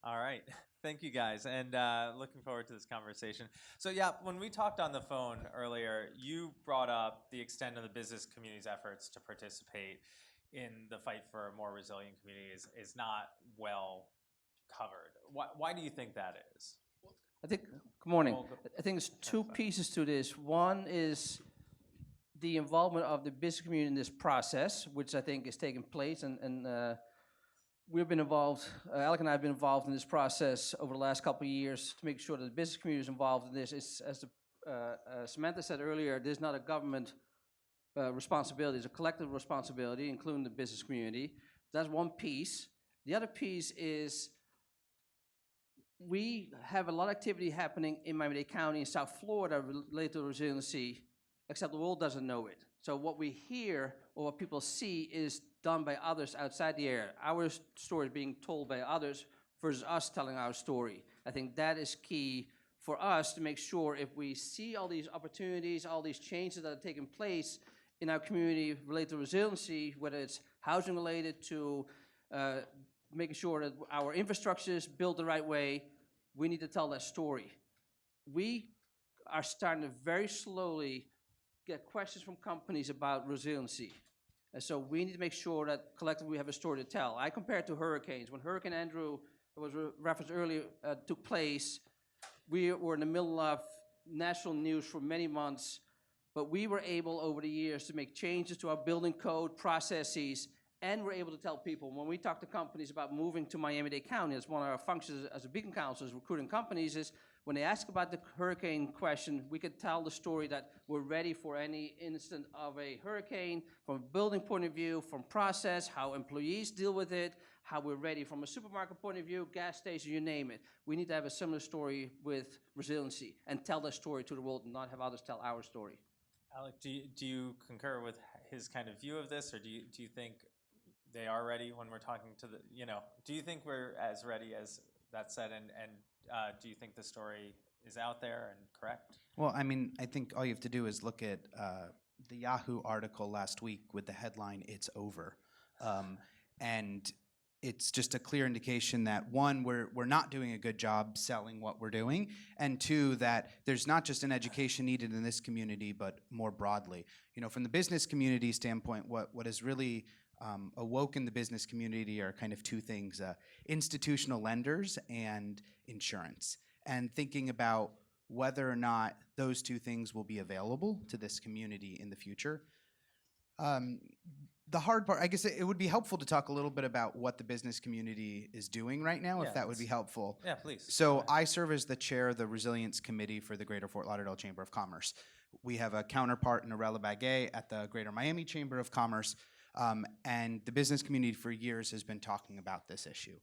All right. Thank you guys. And looking forward to this conversation. So, yeah, when we talked on the phone earlier, you brought up the extent of the business community's efforts to participate in the fight for a more resilient community is not well covered. Why do you think that is? I think, good morning. Well, I think there's two pieces to this. One is the involvement of the business community in this process, which I think is taking place, and we've been involved, Alec and I have been involved in this process over the last couple of years to make sure that the business community is involved in this. It's, as Samantha said earlier, there's not a government responsibility, it's a collective responsibility, including the business community. That's one piece. The other piece is we have a lot of activity happening in Miami-Dade County in South Florida related to resiliency, except the world doesn't know it. So what we hear or what people see is done by others outside the area. Our story is being told by others versus us telling our story. I think that is key for us to make sure if we see all these opportunities, all these changes that are taking place in our community related to resiliency, whether it's housing related to making sure that our infrastructure is built the right way, we need to tell that story. We are starting to very slowly get questions from companies about resiliency. And so we need to make sure that collectively we have a story to tell. I compare it to hurricanes. When Hurricane Andrew, that was referenced earlier, took place, we were in the middle of national news for many months, but we were able over the years to make changes to our building code processes, and we're able to tell people, when we talk to companies about moving to Miami-Dade County, it's one of our functions as a Beacon Council is recruiting companies, is when they ask about the hurricane question, we could tell the story that we're ready for any instant of a hurricane from a building point of view, from process, how employees deal with it, how we're ready from a supermarket point of view, gas station, you name it. We need to have a similar story with resiliency and tell that story to the world and not have others tell our story. Alec, do you concur with his kind of view of this, or do you think they are ready when we're talking to the, do you think we're as ready as that said, and do you think the story is out there and correct? Well, I mean, I think all you have to do is look at the Yahoo article last week with the headline, "It's Over." And it's just a clear indication that, one, we're not doing a good job selling what we're doing, and two, that there's not just an education needed in this community, but more broadly. From the business community standpoint, what is really awoke in the business community are kind of two things, institutional lenders and insurance, and thinking about whether or not those two things will be available to this community in the future. The hard part, I guess it would be helpful to talk a little bit about what the business community is doing right now, if that would be helpful. Yeah, please. So I serve as the chair of the Resilience Committee for the Greater Fort Lauderdale Chamber of Commerce. We have a counterpart, Norella Baguet, at the Greater Miami Chamber of Commerce, and the business community for years has been talking about this issue.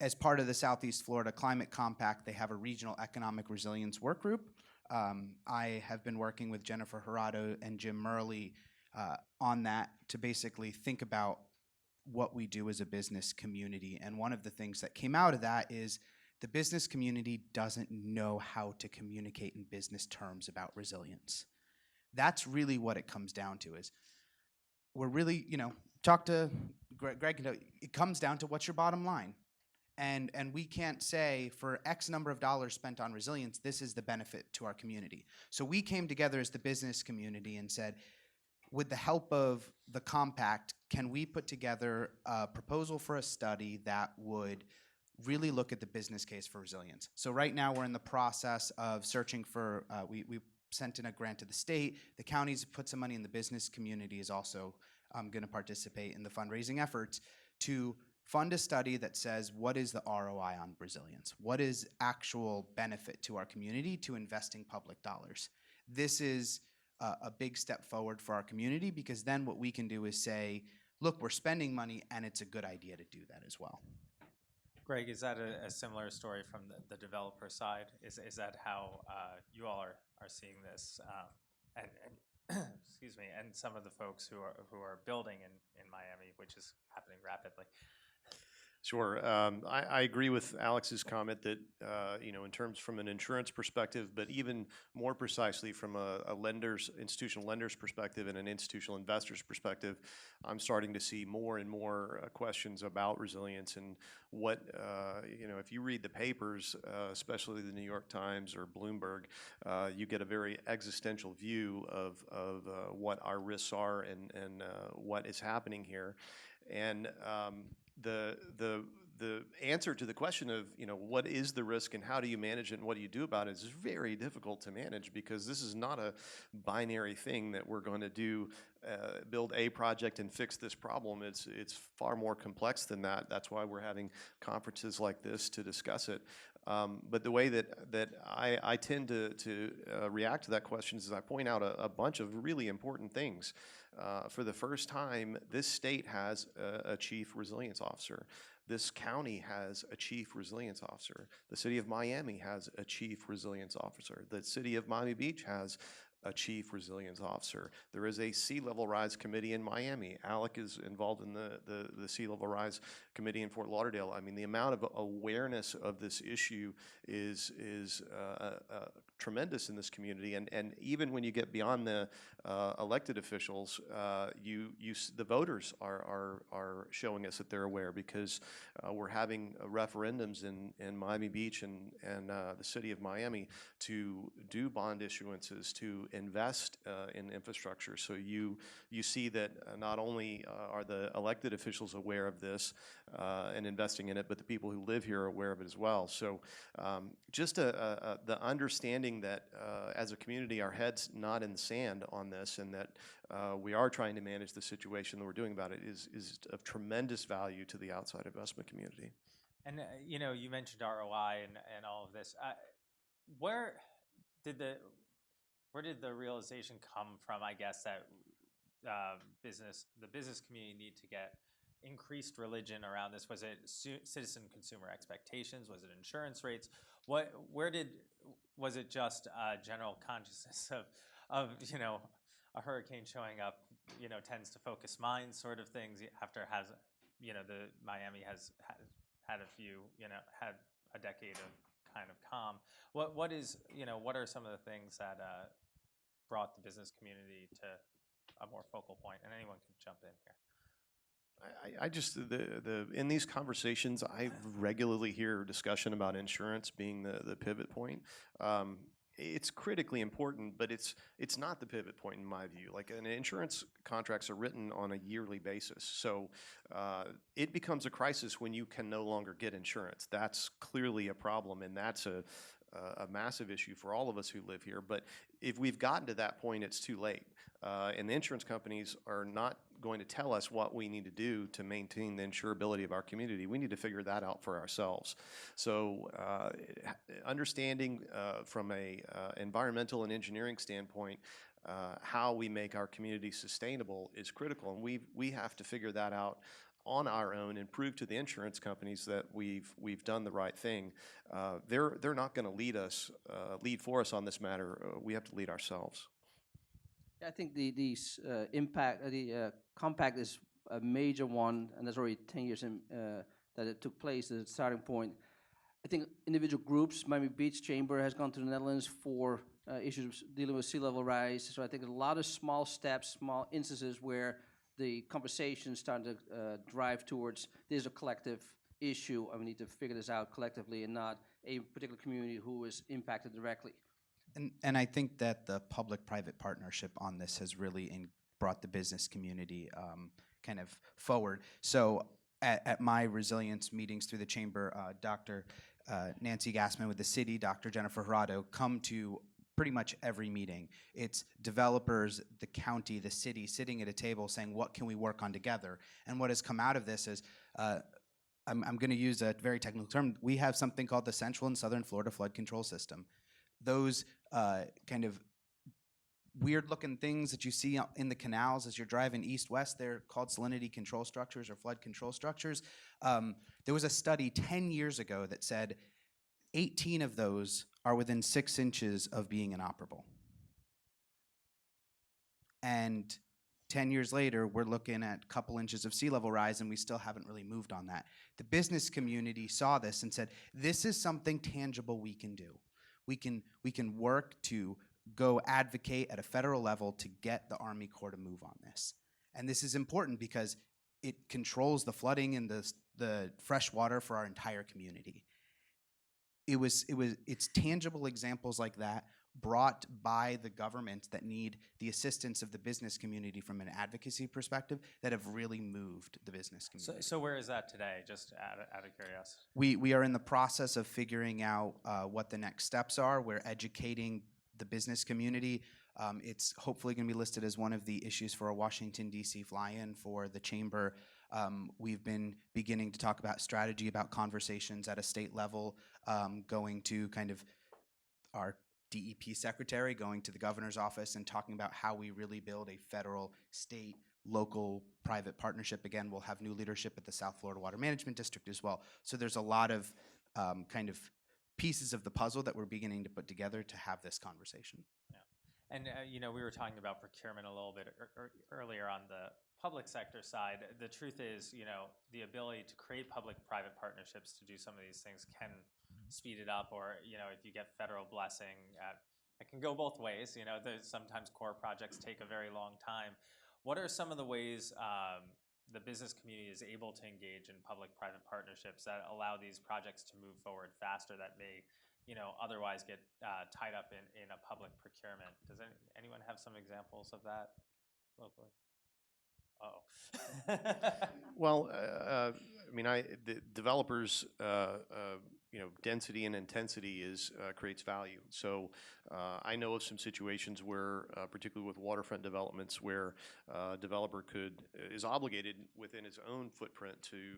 As part of the Southeast Florida Climate Compact, they have a regional economic resilience work group. I have been working with Jennifer Hirado and Jim Murley on that to basically think about what we do as a business community. And one of the things that came out of that is the business community doesn't know how to communicate in business terms about resilience. That's really what it comes down to, is we're really, talk to Greg, it comes down to what's your bottom line. And we can't say for X number of dollars spent on resilience, this is the benefit to our community. So we came together as the business community and said, with the help of the compact, can we put together a proposal for a study that would really look at the business case for resilience? So right now we're in the process of searching for, we sent in a grant to the state, the counties put some money in, the business community is also going to participate in the fundraising efforts to fund a study that says, what is the ROI on resilience? What is actual benefit to our community to investing public dollars? This is a big step forward for our community, because then what we can do is say, look, we're spending money and it's a good idea to do that as well. Greg, is that a similar story from the developer side? Is that how you all are seeing this? And excuse me, and some of the folks who are building in Miami, which is happening rapidly. Sure. I agree with Alex's comment that, in terms from an insurance perspective, but even more precisely from a institutional lender's perspective and an institutional investor's perspective, I'm starting to see more and more questions about resilience and what, if you read the papers, especially the New York Times or Bloomberg, you get a very existential view of what our risks are and what is happening here. And the answer to the question of what is the risk and how do you manage it and what do you do about it is very difficult to manage, because this is not a binary thing that we're going to do, build a project and fix this problem. It's far more complex than that. That's why we're having conferences like this to discuss it. But the way that I tend to react to that question is I point out a bunch of really important things. For the first time, this state has a chief resilience officer. This county has a chief resilience officer. The city of Miami has a chief resilience officer. The city of Miami Beach has a chief resilience officer. There is a sea level rise committee in Miami. Alec is involved in the sea level rise committee in Fort Lauderdale. I mean, the amount of awareness of this issue is tremendous in this community. And even when you get beyond the elected officials, the voters are showing us that they're aware, because we're having referendums in Miami Beach and the city of Miami to do bond issuances, to invest in infrastructure. So you see that not only are the elected officials aware of this and investing in it, but the people who live here are aware of it as well. So just the understanding that as a community, our head's not in the sand on this, and that we are trying to manage the situation that we're doing about it is of tremendous value to the outside investment community. And you mentioned ROI and all of this. Where did the realization come from, I guess, that the business community need to get increased religion around this? Was it citizen consumer expectations? Was it insurance rates? Was it just general consciousness of a hurricane showing up tends to focus minds sort of things after the Miami has had a few had a decade of kind of calm. What are some of the things that brought the business community to a more focal point? And anyone can jump in here. I just in these conversations, I regularly hear discussion about insurance being the pivot point. It's critically important, but it's not the pivot point in my view. Like, an insurance contracts are written on a yearly basis, so it becomes a crisis when you can no longer get insurance. That's clearly a problem, and that's a massive issue for all of us who live here. But if we've gotten to that point, it's too late. And the insurance companies are not going to tell us what we need to do to maintain the insurability of our community. We need to figure that out for ourselves. So understanding from a environmental and engineering standpoint how we make our community sustainable is critical. And we have to figure that out on our own and prove to the insurance companies that we've done the right thing. They're not going to lead for us on this matter. We have to lead ourselves. I think the compact is a major one, and there's already 10 years that it took place as a starting point. I think individual groups, Miami Beach Chamber has gone to the Netherlands for issues dealing with sea level rise. So I think a lot of small steps, small instances where the conversation starting to drive towards this is a collective issue, and we need to figure this out collectively and not a particular community who is impacted directly. And I think that the public-private partnership on this has really brought the business community kind of forward. So at my resilience meetings through the chamber, Dr. Nancy Gassman with the city, Dr. Jennifer Hirado come to pretty much every meeting. It's developers, the county, the city sitting at a table saying, what can we work on together? And what has come out of this is, I'm going to use a very technical term, we have something called the Central and Southern Florida Flood Control System. Those kind of weird-looking things that you see in the canals as you're driving east-west, they're called salinity control structures or flood control structures. There was a study 10 years ago that said 18 of those are within 6 inches of being inoperable. And 10 years later, we're looking at a couple inches of sea level rise, and we still haven't really moved on that. The business community saw this and said, this is something tangible we can do. We can work to go advocate at a federal level to get the Army Corps to move on this. And this is important because it controls the flooding and the fresh water for our entire community. It's tangible examples like that brought by the government that need the assistance of the business community from an advocacy perspective that have really moved the business community. So where is that today, just out of curiosity? We are in the process of figuring out what the next steps are. We're educating the business community. It's hopefully going to be listed as one of the issues for a Washington, D.C. fly-in for the chamber. We've been beginning to talk about strategy, about conversations at a state level, going to kind of our DEP secretary, going to the governor's office and talking about how we really build a federal, state, local, private partnership. Again, we'll have new leadership at the South Florida Water Management District as well. So there's a lot of kind of pieces of the puzzle that we're beginning to put together to have this conversation. Yeah. And we were talking about procurement a little bit earlier on the public sector side. The truth is, the ability to create public-private partnerships to do some of these things can speed it up, or if you get federal blessing, it can go both ways. Sometimes core projects take a very long time. What are some of the ways the business community is able to engage in public-private partnerships that allow these projects to move forward faster that may otherwise get tied up in a public procurement? Does anyone have some examples of that locally? Well, the developers, density and intensity creates value. So I know of some situations where, particularly with waterfront developments, where a developer is obligated within his own footprint to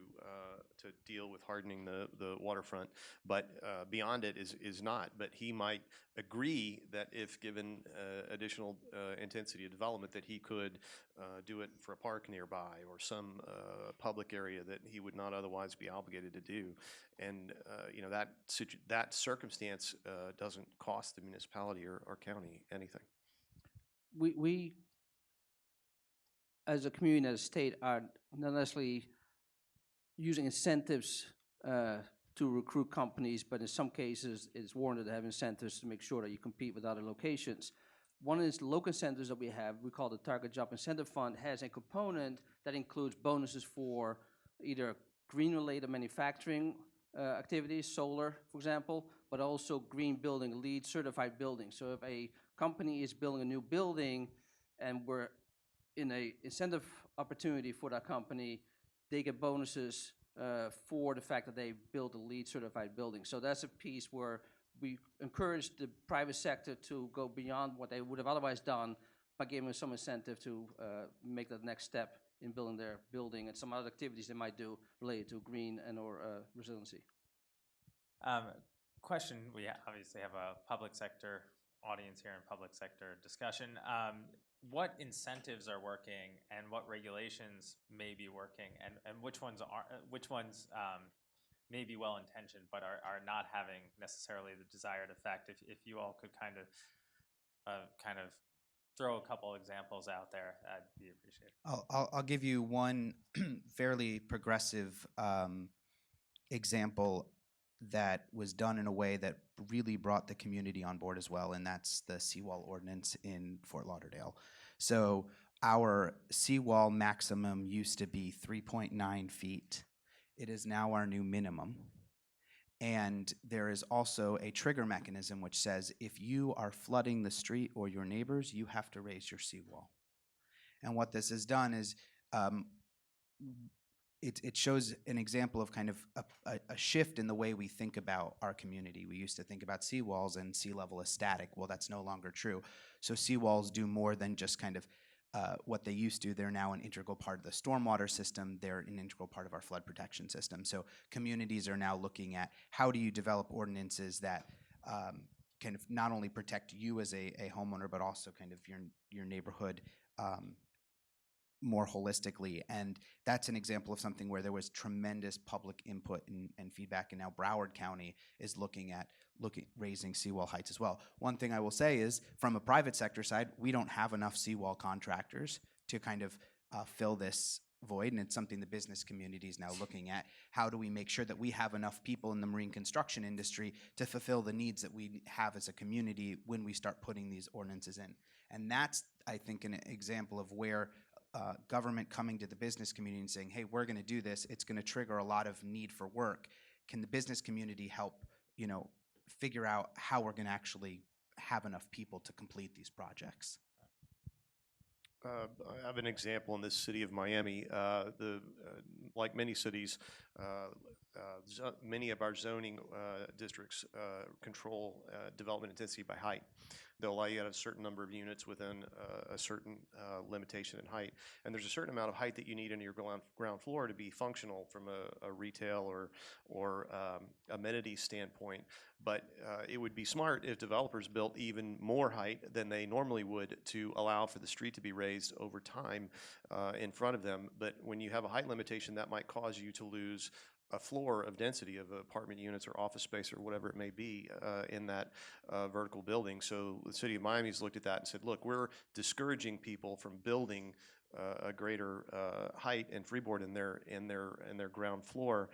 deal with hardening the waterfront, but beyond it is not. But he might agree that if given additional intensity of development, that he could do it for a park nearby or some public area that he would not otherwise be obligated to do. And that circumstance doesn't cost the municipality or county anything. We as a community, as a state, are not necessarily using incentives to recruit companies, but in some cases it's warranted to have incentives to make sure that you compete with other locations. One of the local incentives that we have, we call the Target Job Incentive Fund, has a component that includes bonuses for either green-related manufacturing activities, solar, for example, but also green building, LEED certified buildings. So if a company is building a new building and we're in a incentive opportunity for that company, they get bonuses for the fact that they build a LEED certified building. So that's a piece where we encourage the private sector to go beyond what they would have otherwise done by giving them some incentive to make the next step in building their building and some other activities they might do related to green and or resiliency. Question, we obviously have a public sector audience here and public sector discussion. What incentives are working and what regulations may be working, and which ones may be well-intentioned but are not having necessarily the desired effect? If you all could kind of throw a couple examples out there, I'd be appreciated. I'll give you one fairly progressive example that was done in a way that really brought the community on board as well, and that's the seawall ordinance in Fort Lauderdale. So our seawall maximum used to be 3.9 feet. It is now our new minimum. And there is also a trigger mechanism which says if you are flooding the street or your neighbors, you have to raise your seawall. And what this has done is it shows an example of kind of a shift in the way we think about our community. We used to think about seawalls and sea level as static. Well, that's no longer true. So seawalls do more than just kind of what they used to. They're now an integral part of the stormwater system. They're an integral part of our flood protection system. So communities are now looking at how do you develop ordinances that kind of not only protect you as a homeowner, but also kind of your neighborhood more holistically. And that's an example of something where there was tremendous public input and feedback, and now Broward County is looking at raising seawall heights as well. One thing I will say is, from a private sector side, we don't have enough seawall contractors to kind of fill this void, and it's something the business community is now looking at. How do we make sure that we have enough people in the marine construction industry to fulfill the needs that we have as a community when we start putting these ordinances in? And that's, I think, an example of where government coming to the business community and saying, hey, we're going to do this, it's going to trigger a lot of need for work. Can the business community help, figure out how we're going to actually have enough people to complete these projects? I have an example in this city of Miami. Like many cities, many of our zoning districts control development intensity by height. They'll allow you to have a certain number of units within a certain limitation in height. And there's a certain amount of height that you need in your ground floor to be functional from a retail or amenity standpoint. But it would be smart if developers built even more height than they normally would to allow for the street to be raised over time in front of them. But when you have a height limitation, that might cause you to lose a floor of density of apartment units or office space or whatever it may be in that vertical building. So the city of Miami's looked at that and said, look, we're discouraging people from building a greater height and freeboard in their ground floor.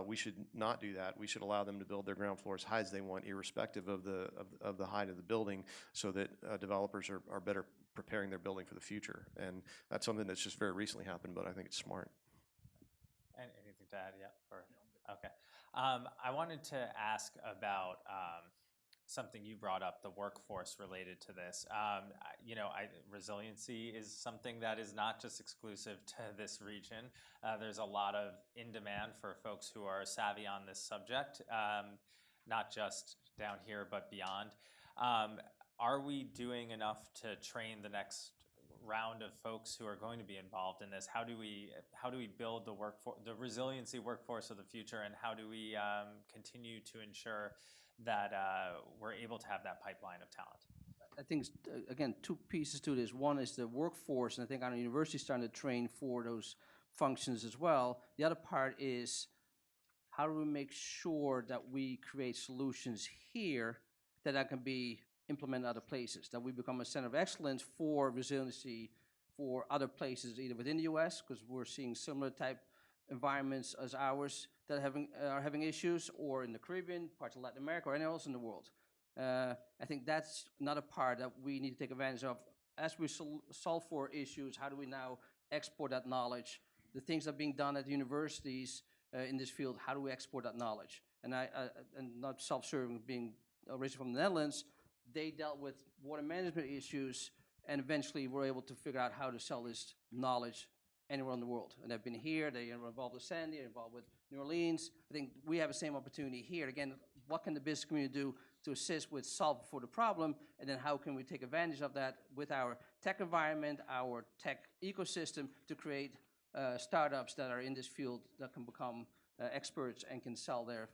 We should not do that. We should allow them to build their ground floor as high as they want, irrespective of the height of the building, so that developers are better preparing their building for the future. And that's something that's just very recently happened, but I think it's smart. Anything to add? Yeah. Okay. I wanted to ask about something you brought up, the workforce related to this. Resiliency is something that is not just exclusive to this region. There's a lot of in demand for folks who are savvy on this subject, not just down here, but beyond. Are we doing enough to train the next round of folks who are going to be involved in this? How do we build the resiliency workforce of the future, and how do we continue to ensure that we're able to have that pipeline of talent? I think, again, two pieces to this. One is the workforce, and I think our university is starting to train for those functions as well. The other part is how do we make sure that we create solutions here that can be implemented in other places, that we become a center of excellence for resiliency for other places, either within the U.S., because we're seeing similar type environments as ours that are having issues, or in the Caribbean, parts of Latin America, or anywhere else in the world. I think that's another part that we need to take advantage of. As we solve for issues, how do we now export that knowledge? The things that are being done at universities in this field, how do we export that knowledge? And and not self-serving, being originally from the Netherlands, they dealt with water management issues, and eventually were able to figure out how to sell this knowledge anywhere in the world. And they've been here, they are involved with Sandy, they're involved with New Orleans. I think we have the same opportunity here. Again, what can the business community do to assist with solving for the problem, and then how can we take advantage of that with our tech environment, our tech ecosystem, to create startups that are in this field that can become experts and can sell their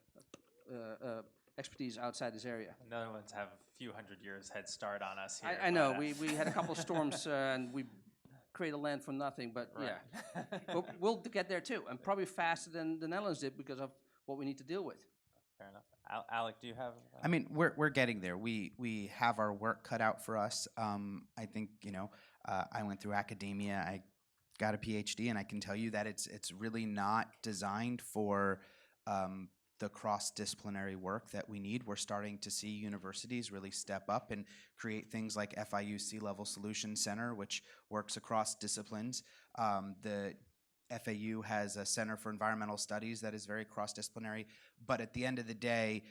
expertise outside this area. The Netherlands have a few hundred years head start on us here. I know, we had a couple storms and we created land from nothing, but right. Yeah. But we'll get there too, and probably faster than the Netherlands did because of what we need to deal with. Fair enough. Alec, do you have? I mean, we're getting there. We have our work cut out for us. I think I went through academia. I got a PhD, and I can tell you that it's really not designed for the cross-disciplinary work that we need. We're starting to see universities really step up and create things like FIU Sea Level Solutions Center, which works across disciplines. The FAU has a Center for Environmental Studies that is very cross-disciplinary. But at the end of the day,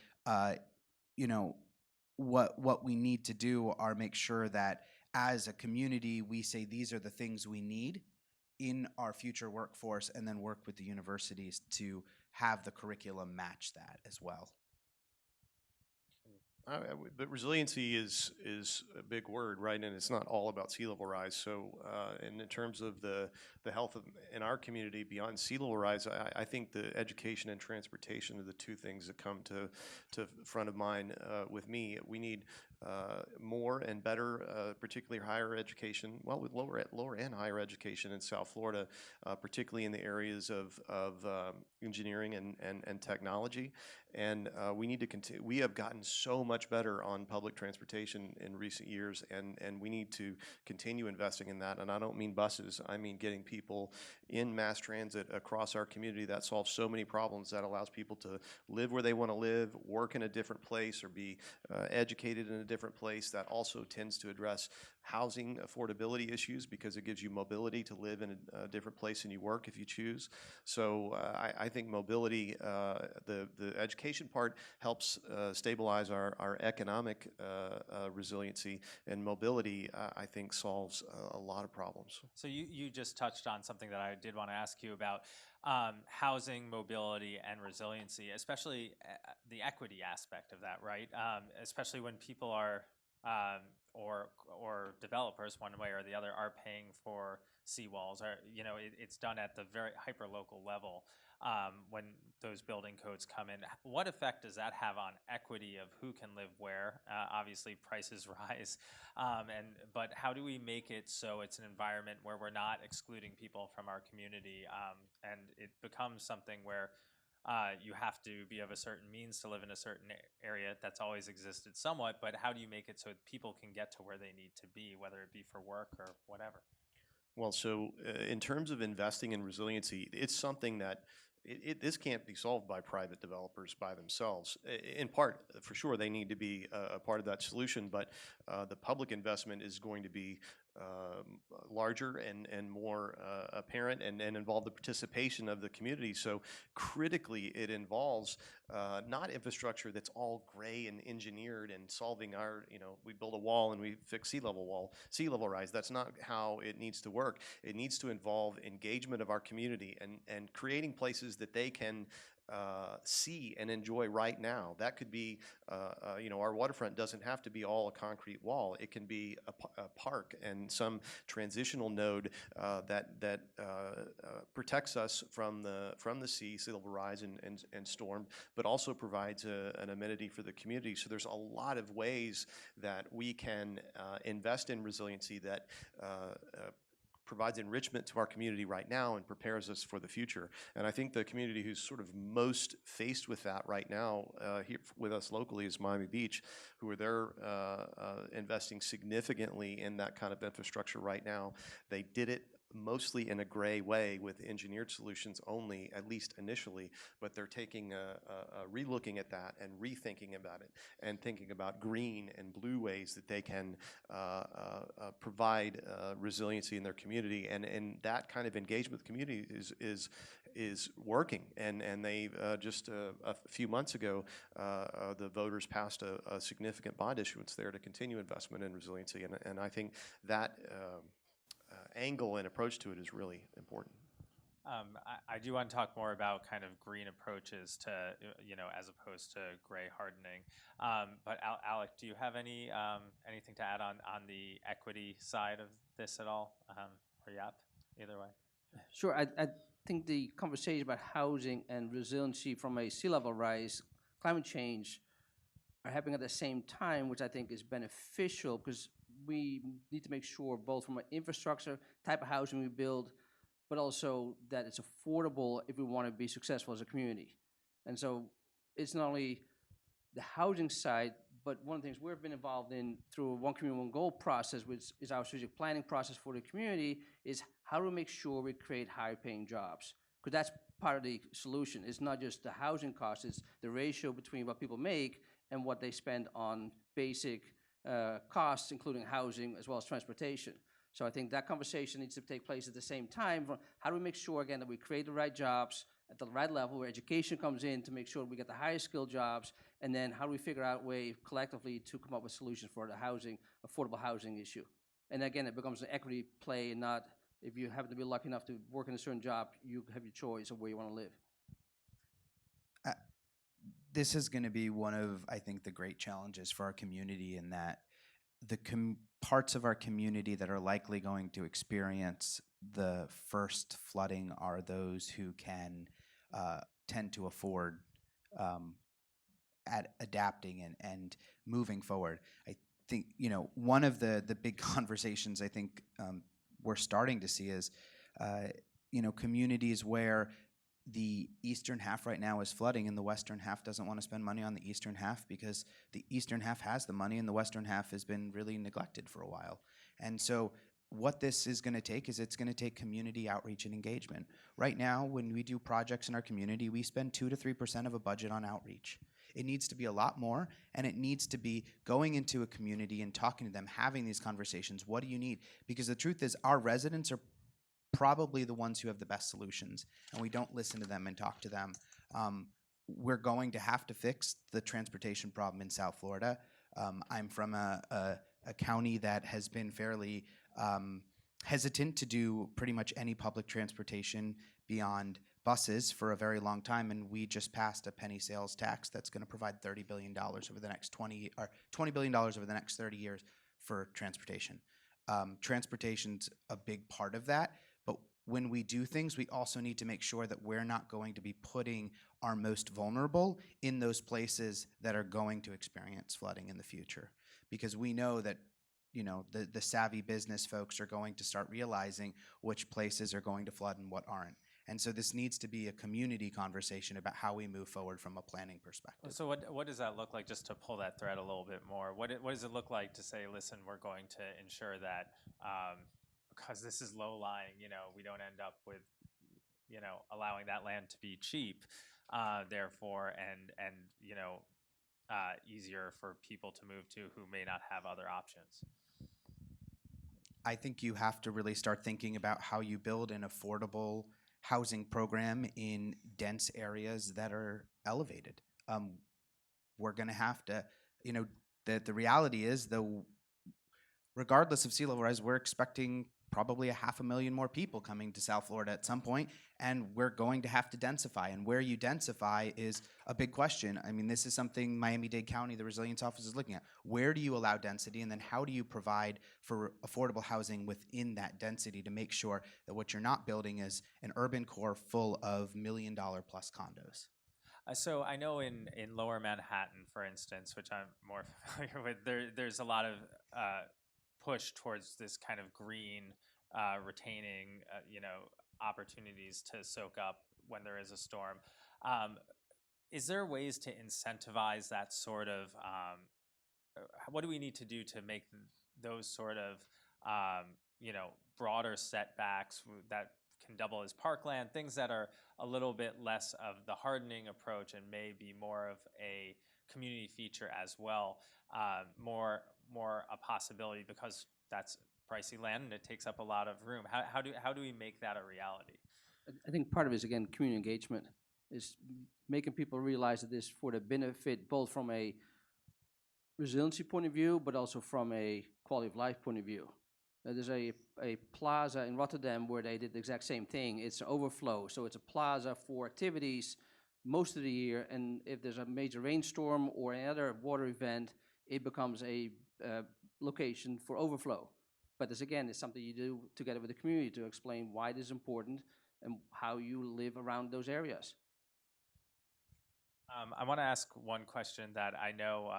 what we need to do are make sure that as a community, we say these are the things we need in our future workforce, and then work with the universities to have the curriculum match that as well. But resiliency is a big word, right? And it's not all about sea level rise. So, and in terms of the health in our community beyond sea level rise, I think the education and transportation are the two things that come to front of mind with me. We need more and better, particularly higher education, well, with lower and higher education in South Florida, particularly in the areas of engineering and technology. And we need to continue. We have gotten so much better on public transportation in recent years, and we need to continue investing in that. And I don't mean buses. I mean getting people in mass transit across our community. That solves so many problems. That allows people to live where they want to live, work in a different place, or be educated in a different place. That also tends to address housing affordability issues because it gives you mobility to live in a different place than you work if you choose. So I think mobility, the education part helps stabilize our economic resiliency, and mobility, I think, solves a lot of problems. So you just touched on something that I did want to ask you about, housing, mobility, and resiliency, especially the equity aspect of that, right? Especially when people are, or developers, one way or the other, are paying for seawalls, or it's done at the very hyper local level. When those building codes come in, what effect does that have on equity of who can live where? Obviously, prices rise, but how do we make it so it's an environment where we're not excluding people from our community, and it becomes something where you have to be of a certain means to live in a certain area. That's always existed somewhat, but how do you make it so people can get to where they need to be, whether it be for work or whatever? Well, so in terms of investing in resiliency, it's something that this can't be solved by private developers by themselves. In part, for sure, they need to be a part of that solution, but the public investment is going to be larger and more apparent, and involve the participation of the community. So critically, it involves not infrastructure that's all gray and engineered and solving our, we build a wall and we fix sea level rise. That's not how it needs to work. It needs to involve engagement of our community and creating places that they can see and enjoy right now. That could be, our waterfront doesn't have to be all a concrete wall. It can be a park and some transitional node that protects us from the sea level rise and storm, but also provides an amenity for the community. So there's a lot of ways that we can invest in resiliency that provides enrichment to our community right now and prepares us for the future. And I think the community who's sort of most faced with that right now here with us locally is Miami Beach, who they're investing significantly in that kind of infrastructure right now. They did it mostly in a gray way with engineered solutions only, at least initially, but they're taking relooking at that and rethinking about it and thinking about green and blue ways that they can provide resiliency in their community, and that kind of engagement with the community is working, and they just a few months ago the voters passed a significant bond issuance there to continue investment in resiliency, and I think that angle and approach to it is really important. I do want to talk more about kind of green approaches to, as opposed to gray hardening. But Alec, do you have anything to add on the equity side of this at all? Or Yap, either way. Sure. I think the conversation about housing and resiliency from a sea level rise, climate change, are happening at the same time, which I think is beneficial because we need to make sure both from an infrastructure type of housing we build, but also that it's affordable if we want to be successful as a community. And so it's not only the housing side, but one of the things we've been involved in through One Community, One Goal process, which is our strategic planning process for the community, is how do we make sure we create higher paying jobs? Because that's part of the solution. It's not just the housing costs, it's the ratio between what people make and what they spend on basic costs, including housing as well as transportation. So I think that conversation needs to take place at the same time. How do we make sure, again, that we create the right jobs at the right level where education comes in to make sure we get the highest skilled jobs, and then how do we figure out a way collectively to come up with solutions for the housing, affordable housing issue. And again, it becomes an equity play and not if you happen to be lucky enough to work in a certain job, you have your choice of where you want to live. This is going to be one of, I think, the great challenges for our community in that the parts of our community that are likely going to experience the first flooding are those who can tend to afford at adapting and moving forward. think, one of the big conversations I think we're starting to see is, communities where the eastern half right now is flooding and the western half doesn't want to spend money on the eastern half because the eastern half has the money and the western half has been really neglected for a while. And so what this is going to take is it's going to take community outreach and engagement. Right now, when we do projects in our community, we spend 2 to 3% of a budget on outreach. It needs to be a lot more, and it needs to be going into a community and talking to them, having these conversations. What do you need? Because the truth is, our residents are probably the ones who have the best solutions, and we don't listen to them and talk to them. We're going to have to fix the transportation problem in South Florida. I'm from a county that has been fairly hesitant to do pretty much any public transportation beyond buses for a very long time, and we just passed a penny sales tax that's going to provide $30 billion over the next $20 billion over the next 30 years for transportation. Transportation's a big part of that, but when we do things, we also need to make sure that we're not going to be putting our most vulnerable in those places that are going to experience flooding in the future, because we know that the savvy business folks are going to start realizing which places are going to flood and what aren't. And so this needs to be a community conversation about how we move forward from a planning perspective. So what does that look like, just to pull that thread a little bit more? What does it look like to say, listen, we're going to ensure that because this is low-lying, we don't end up with, allowing that land to be cheap, therefore, and easier for people to move to who may not have other options? I think you have to really start thinking about how you build an affordable housing program in dense areas that are elevated. We're going to have to, the reality is, though, regardless of sea level rise, we're expecting probably 500,000 more people coming to South Florida at some point, and we're going to have to densify. And where you densify is a big question. I mean, this is something Miami-Dade County, the Resilience Office, is looking at. Where do you allow density, and then how do you provide for affordable housing within that density to make sure that what you're not building is an urban core full of $1 million plus condos? So I know in Lower Manhattan, for instance, which I'm more familiar with, there's a lot of push towards this kind of green retaining, opportunities to soak up when there is a storm. Is there ways to incentivize that sort of, what do we need to do to make those sort of, broader setbacks that can double as parkland, things that are a little bit less of the hardening approach and maybe more of a community feature as well, more a possibility, because that's pricey land and it takes up a lot of room. How do we make that a reality? I think part of it is, again, community engagement, is making people realize that this for the benefit both from a resiliency point of view, but also from a quality of life point of view. There's a plaza in Rotterdam where they did the exact same thing. It's an overflow, so it's a plaza for activities most of the year, and if there's a major rainstorm or another water event, it becomes a location for overflow. But this, again, is something you do together with the community to explain why this is important and how you live around those areas. I want to ask one question that I know,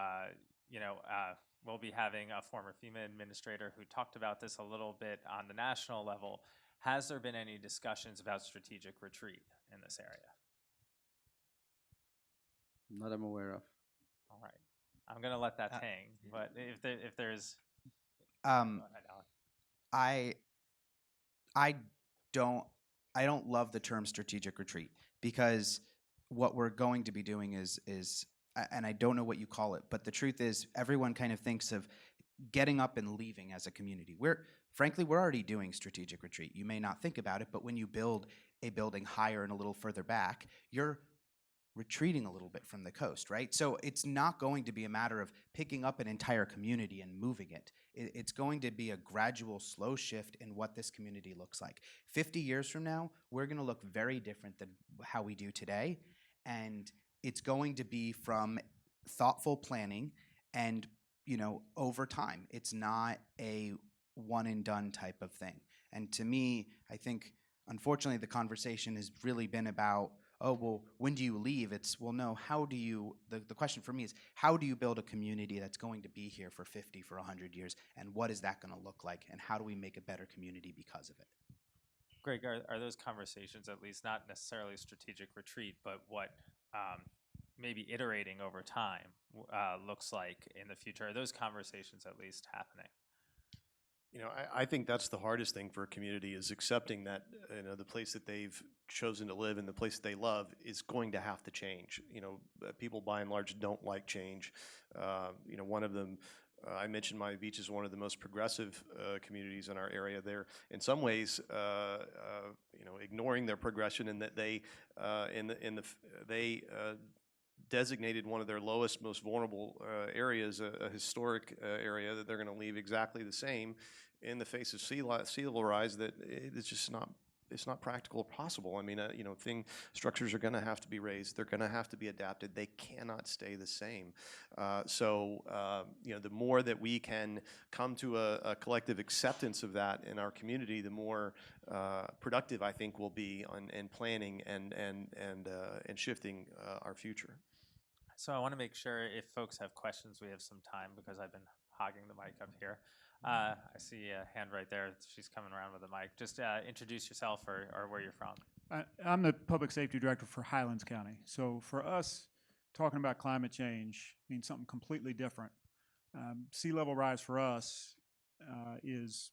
we'll be having a former FEMA administrator who talked about this a little bit on the national level. Has there been any discussions about strategic retreat in this area? Not I'm aware of. All right. I'm going to let that hang, but if there's... Go ahead, Alan. I don't love the term strategic retreat, because what we're going to be doing is, and I don't know what you call it, but the truth is everyone kind of thinks of getting up and leaving as a community. Frankly, we're already doing strategic retreat. You may not think about it, but when you build a building higher and a little further back, you're retreating a little bit from the coast, right? So it's not going to be a matter of picking up an entire community and moving it. It's going to be a gradual, slow shift in what this community looks like. 50 years from now, we're going to look very different than how we do today, and it's going to be from thoughtful planning and, over time. It's not a one and done type of thing. And to me, I think, unfortunately, the conversation has really been about, oh, well, when do you leave? It's, well, no, how do you, the question for me is, how do you build a community that's going to be here for 50, for 100 years, and what is that going to look like, and how do we make a better community because of it? Greg, are those conversations at least not necessarily strategic retreat, but what maybe iterating over time looks like in the future? Are those conversations at least happening? You know, I think that's the hardest thing for a community is accepting that, you know, the place that they've chosen to live and the place that they love is going to have to change. You know, people by and large don't like change. You know, one of them, I mentioned Miami Beach is one of the most progressive communities in our area. They're in some ways, you know, ignoring their progression in that they, designated one of their lowest, most vulnerable areas, a historic area that they're going to leave exactly the same in the face of sea level rise. That it's just not. It's not practical or possible. I mean, you know, structures are going to have to be raised. They're going to have to be adapted. They cannot stay the same. You know, the more that we can come to a collective acceptance of that in our community, the more productive I think we'll be in planning and shifting our future. So I want to make sure if folks have questions, we have some time because I've been hogging the mic up here. I see a hand right there. She's coming around with a mic. Just introduce yourself or where you're from. I'm the public safety director for Highlands County. So for us, talking about climate change means something completely different. Sea level rise for us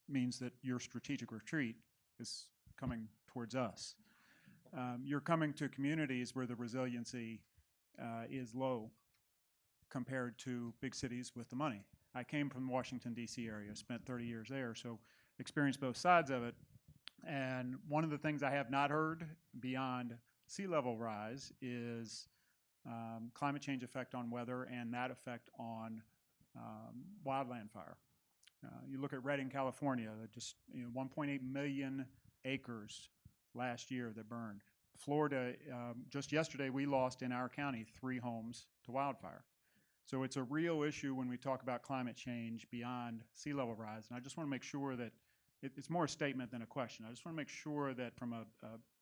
means that your strategic retreat is coming towards us. You're coming to communities where the resiliency is low compared to big cities with the money. I came from the Washington, D.C. area, spent 30 years there, so experienced both sides of it. And one of the things I have not heard beyond sea level rise is climate change effect on weather and that effect on wildland fire. You look at Redding, California, just 1.8 million acres last year that burned. Florida, just yesterday we lost in our county 3 homes to wildfire. So it's a real issue when we talk about climate change beyond sea level rise. And I just want to make sure that it's more a statement than a question. I just want to make sure that from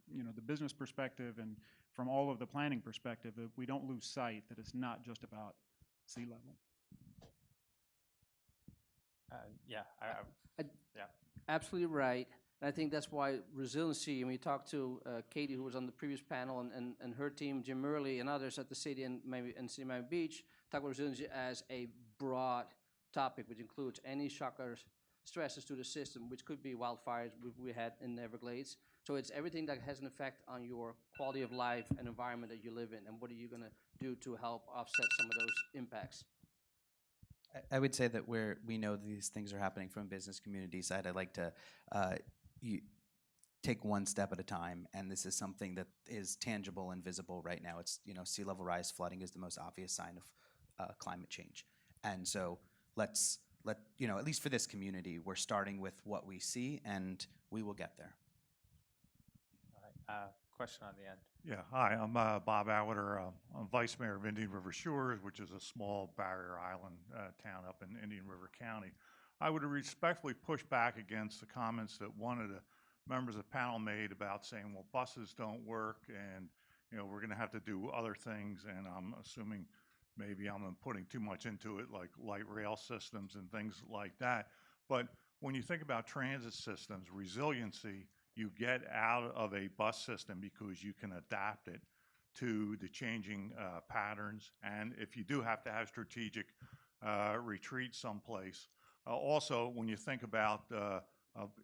the business perspective and from all of the planning perspective, that we don't lose sight that it's not just about sea level. Yeah. Absolutely right. And I think that's why resiliency, and we talked to Katie, who was on the previous panel, and her team, Jim Murley, and others at the city and City of Miami Beach, talk about resiliency as a broad topic, which includes any shockers, stresses to the system, which could be wildfires we had in the Everglades. So it's everything that has an effect on your quality of life and environment that you live in, and what are you going to do to help offset some of those impacts? I would say that where we know these things are happening from a business community side, I'd like to you take one step at a time, and this is something that is tangible and visible right now. It's, sea level rise, flooding is the most obvious sign of climate change. And so at least for this community, we're starting with what we see, and we will get there. All right. Question on the end. Yeah, hi, I'm Bob Atwater. I'm Vice Mayor of Indian River Shores, which is a small barrier island town up in Indian River County. I would respectfully push back against the comments that one of the members of the panel made about saying, well, buses don't work and we're going to have to do other things, and I'm assuming maybe I'm putting too much into it, like light rail systems and things like that. But when you think about transit systems, resiliency, you get out of a bus system because you can adapt it to the changing patterns. And if you do have to have strategic retreat someplace, also when you think about,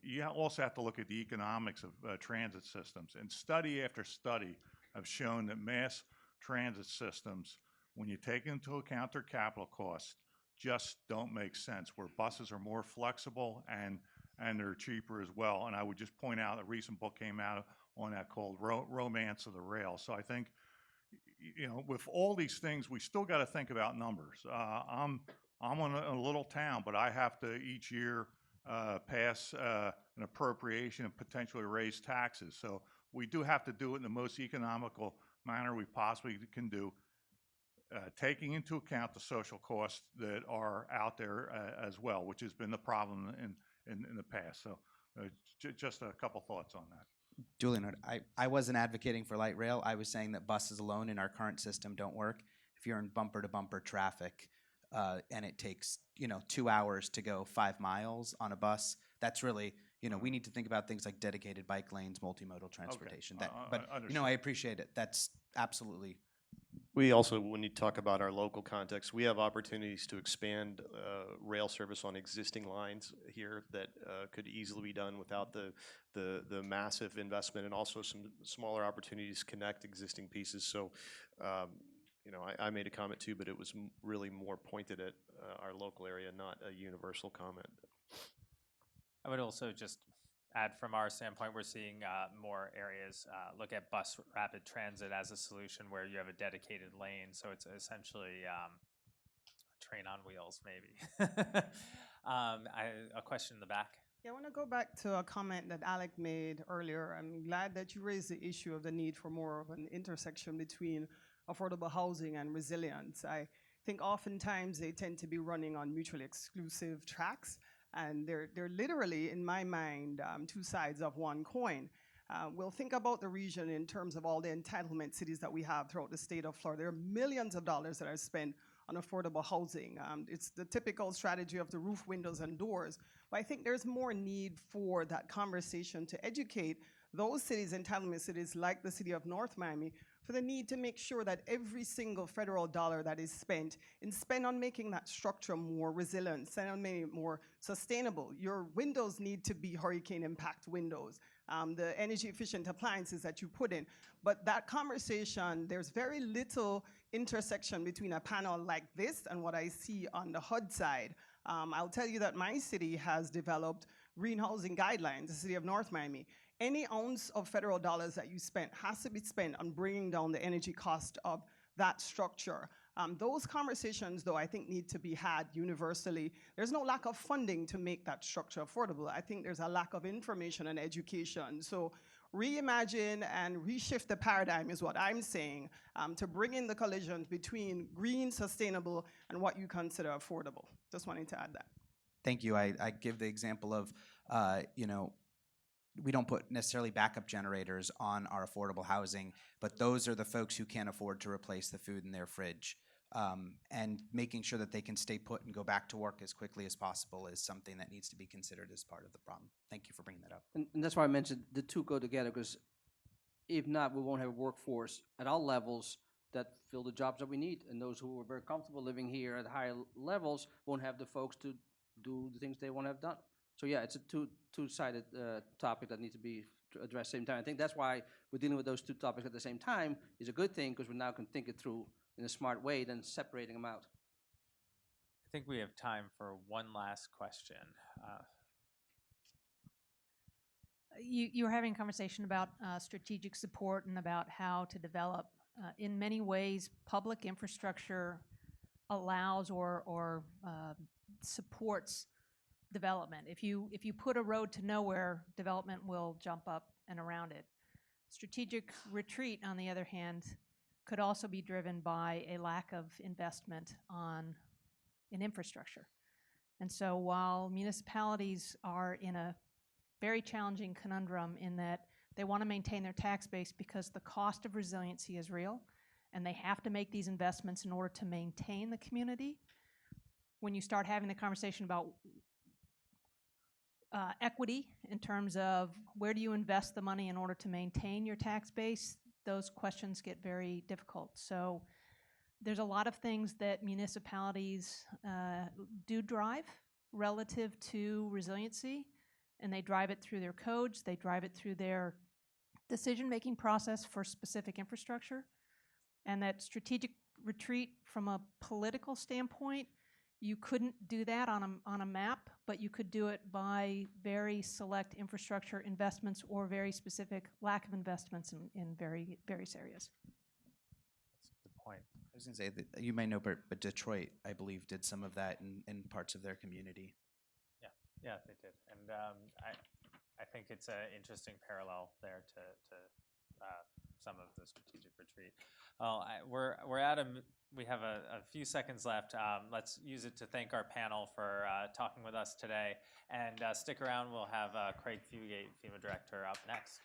you also have to look at the economics of transit systems. And study after study have shown that mass transit systems, when you take into account their capital costs, just don't make sense, where buses are more flexible and they're cheaper as well. And I would just point out a recent book came out on that called Romance of the Rail. So I think, with all these things, we still got to think about numbers. I'm in a little town, but I have to each year pass an appropriation and potentially raise taxes. So we do have to do it in the most economical manner we possibly can do, taking into account the social costs that are out there as well, which has been the problem in the past. So just a couple thoughts on that. Julian, I wasn't advocating for light rail. I was saying that buses alone in our current system don't work. If you're in bumper-to-bumper traffic and it takes 2 hours to go 5 miles on a bus, that's really we need to think about things like dedicated bike lanes, multimodal transportation. But I appreciate it. That's absolutely. We also, when you talk about our local context, we have opportunities to expand rail service on existing lines here that could easily be done without the massive investment, and also some smaller opportunities to connect existing pieces. So, I made a comment too, but it was really more pointed at our local area, not a universal comment. I would also just add, from our standpoint, we're seeing more areas look at bus rapid transit as a solution where you have a dedicated lane. So it's essentially a train on wheels, maybe. A question in the back. Yeah, I want to go back to a comment that Alec made earlier. I'm glad that you raised the issue of the need for more of an intersection between affordable housing and resilience. I think oftentimes they tend to be running on mutually exclusive tracks, and they're literally, in my mind, two sides of one coin. We'll think about the region in terms of all the entitlement cities that we have throughout the state of Florida. There are millions of dollars that are spent on affordable housing. It's the typical strategy of the roof, windows, and doors. But I think there's more need for that conversation to educate those cities, entitlement cities like the city of North Miami, for the need to make sure that every single federal dollar that is spent is spent on making that structure more resilient, spent on making it more sustainable. Your windows need to be hurricane impact windows, the energy efficient appliances that you put in. But that conversation, there's very little intersection between a panel like this and what I see on the HUD side. I'll tell you that my city has developed green housing guidelines, the city of North Miami. Any ounce of federal dollars that you spent has to be spent on bringing down the energy cost of that structure. Those conversations, though, I think need to be had universally. There's no lack of funding to make that structure affordable. I think there's a lack of information and education. So reimagine and reshift the paradigm is what I'm saying, to bring in the collisions between green, sustainable, and what you consider affordable. Just wanting to add that. Thank you. I give the example of, we don't put necessarily backup generators on our affordable housing, but those are the folks who can't afford to replace the food in their fridge. And making sure that they can stay put and go back to work as quickly as possible is something that needs to be considered as part of the problem. Thank you for bringing that up. And that's why I mentioned the two go together, because if not, we won't have a workforce at all levels that fill the jobs that we need. And those who are very comfortable living here at higher levels won't have the folks to do the things they want to have done. So yeah, it's a two-sided topic that needs to be addressed at the same time. I think that's why we're dealing with those two topics at the same time is a good thing, because we now can think it through in a smart way than separating them out. I think we have time for one last question. You were having a conversation about strategic support and about how to develop. In many ways, public infrastructure allows or supports development. If you put a road to nowhere, development will jump up and around it. Strategic retreat, on the other hand, could also be driven by a lack of investment in infrastructure. And so while municipalities are in a very challenging conundrum in that they want to maintain their tax base because the cost of resiliency is real, and they have to make these investments in order to maintain the community, when you start having the conversation about equity in terms of where do you invest the money in order to maintain your tax base, those questions get very difficult. So there's a lot of things that municipalities do drive relative to resiliency, and they drive it through their codes, they drive it through their decision-making process for specific infrastructure. And that strategic retreat from a political standpoint, you couldn't do that on a map, but you could do it by very select infrastructure investments or very specific lack of investments in various areas. That's a good point. I was going to say that you may know, but Detroit, I believe, did some of that in parts of their community. Yeah, they did. And I think it's an interesting parallel there to some of the strategic retreat. Well, we have a few seconds left. Let's use it to thank our panel for talking with us today. And stick around, we'll have Craig Fugate, FEMA Director, up next.